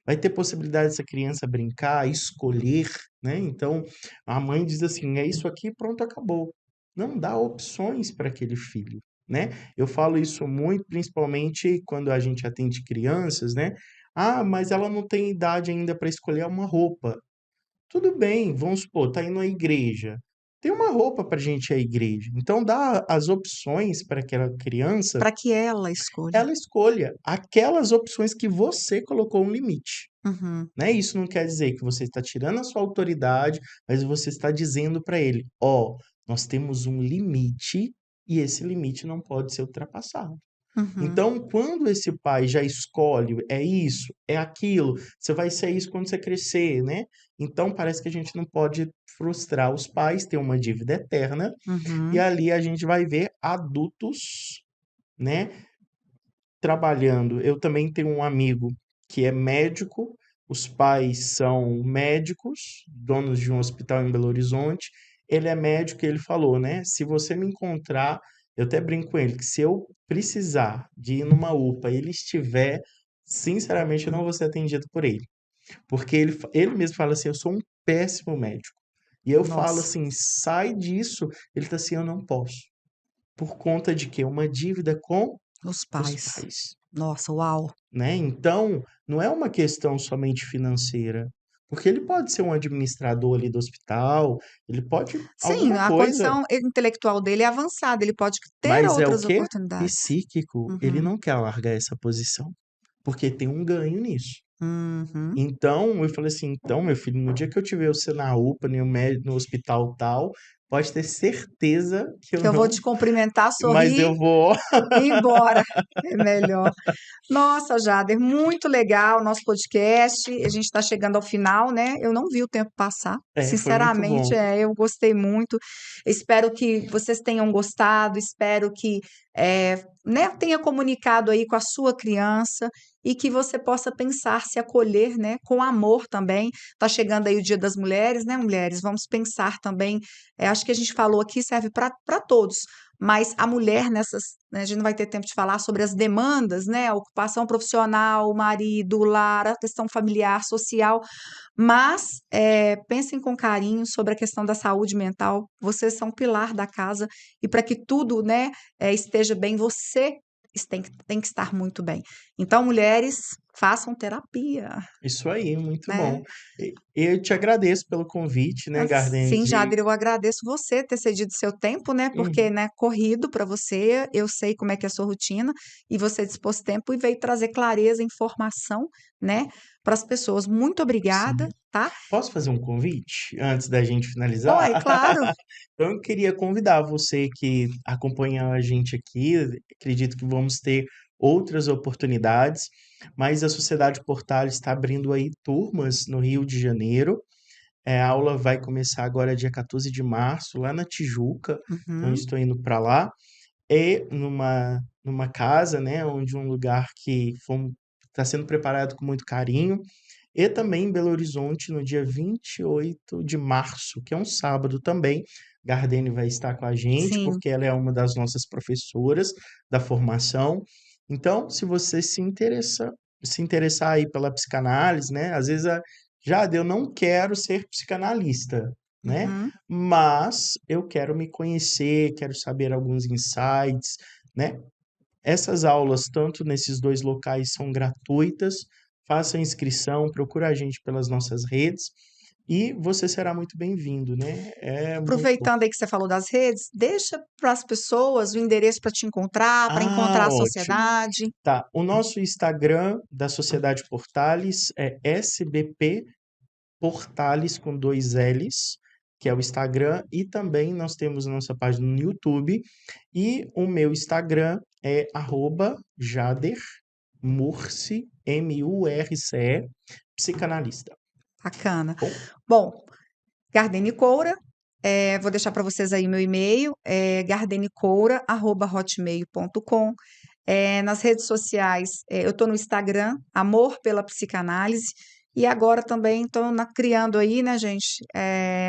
Vai ter possibilidade dessa criança brincar, escolher, né. Então, a mãe diz assim: "É isso aqui, pronto, acabou". Não dá opções para aquele filho, né. Eu falo isso muito, principalmente quando a gente atende crianças, né. "Ah, mas ela não tem idade ainda para escolher uma roupa". Tudo bem, vamos supor, tá indo à igreja. Tem uma roupa para gente ir à igreja. Então dá as opções para aquela criança, Para que ela escolha. ela escolha aquelas opções que você colocou um limite. Uhum, Né, isso não quer dizer que você está tirando a sua autoridade, mas você está dizendo para ele: "Ó, nós temos um limite e esse limite não pode ser ultrapassado". uhum. Então, quando esse pai já escolhe, é isso, é aquilo, você vai ser isso quando você crescer, né. Então parece que a gente não pode frustrar os pais, ter uma dívida eterna, e Uhum. ali a gente vai ver adultos, né, trabalhando. Eu também tenho um amigo que é médico, os pais são médicos, donos de um hospital em Belo Horizonte. Ele é médico e ele falou, né? Se você me encontrar, eu até brinco com ele, que se eu precisar de ir numa UPA e ele estiver, sinceramente, eu não vou ser atendido por ele. Porque ele mesmo fala assim: eu sou um péssimo médico. E eu falo Nossa, assim: sai disso. Ele tá assim: eu não posso. Por conta de quê? Uma dívida com os os pais. pais. Nossa, uau. Né, então, não é uma questão somente financeira, porque ele pode ser um administrador ali do hospital, ele pode Sim, alguma a coisa, condição intelectual dele é avançada, ele pode ter mas é o outras quê? oportunidades. Psíquico, ele Uhum, não quer largar essa posição, porque tem um ganho nisso. Uhum. Então, eu falei assim, então, meu filho, no dia que eu tiver você na UPA, no hospital tal, pode ter certeza que eu Que eu vou não, te cumprimentar, mas sorrir eu vou. e ir embora. É melhor. Nossa, Jader, muito legal o nosso podcast. A gente está chegando ao final, né? Eu não vi o tempo passar. É, foi muito Sinceramente, bom. eu gostei muito. Espero que vocês tenham gostado, espero que né, tenha comunicado aí com a sua criança e que você possa pensar, se acolher, né, com amor também. Está chegando aí o Dia das Mulheres, né, mulheres? Vamos pensar também. Acho que a gente falou aqui, serve para todos. Mas a mulher nessas, né, a gente não vai ter tempo de falar sobre as demandas, né? A ocupação profissional, o marido, o lar, a questão familiar, social, mas pensem com carinho sobre a questão da saúde mental. Vocês são o pilar da casa e para que tudo, né, esteja bem, você tem que estar muito bem. Então, mulheres, façam terapia, Isso aí, muito né? bom. Eu te agradeço pelo convite, né, Gardênia, Sim, de... Jader, eu agradeço você ter cedido seu tempo, né? Porque, Uhum, né, corrido para você, eu sei como é que é a sua rotina e você dispôs tempo e veio trazer clareza, informação, né, para as pessoas. Muito obrigada, sim. tá? Posso fazer um convite antes da gente finalizar? Oi, claro. Então, eu queria convidar você que acompanha a gente aqui. Acredito que vamos ter outras oportunidades, mas a Sociedade Portal está abrindo aí turmas no Rio de Janeiro. A aula vai começar agora dia 14 de março, lá na Tijuca. Então, Uhum, estou indo para lá. É numa casa, né, onde um lugar que está sendo preparado com muito carinho. E também em Belo Horizonte, no dia 28 de março, que é um sábado também. Gardene vai estar com a gente, sim. porque ela é uma das nossas professoras da formação. Então, se você se interessar aí pela psicanálise, né? Às vezes, Jade, eu não quero ser psicanalista, né? Uhum. Mas eu quero me conhecer, quero saber alguns insights, né? Essas aulas, tanto nesses dois locais, são gratuitas. Faça a inscrição, procura a gente pelas nossas redes e você será muito bem-vindo, né? É muito bom. Aproveitando aí que você falou das redes, deixa para as pessoas o endereço para Ah, encontrar a ótimo. sociedade. Tá. O nosso Instagram da Sociedade Portales é SBP Portales com dois L's, que é o Instagram, e também nós temos a nossa página no YouTube, e o meu Instagram é @jadermurce, Murce, psicanalista. Bacana. Bom, Bom, Gardene Coura, vou deixar para vocês aí meu e-mail, gardenecoura@hotmail.com. Nas redes sociais, eu estou no Instagram, Amor pela Psicanálise, e agora também estou criando aí, né, gente,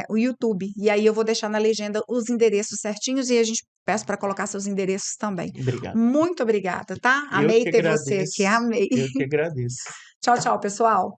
o YouTube. E aí eu vou deixar na legenda os endereços certinhos e a gente peço para colocar seus endereços também. obrigado. Muito obrigada, tá? Eu Amei que ter você aqui, agradeço. amei. Eu que agradeço. Tchau, tchau, pessoal.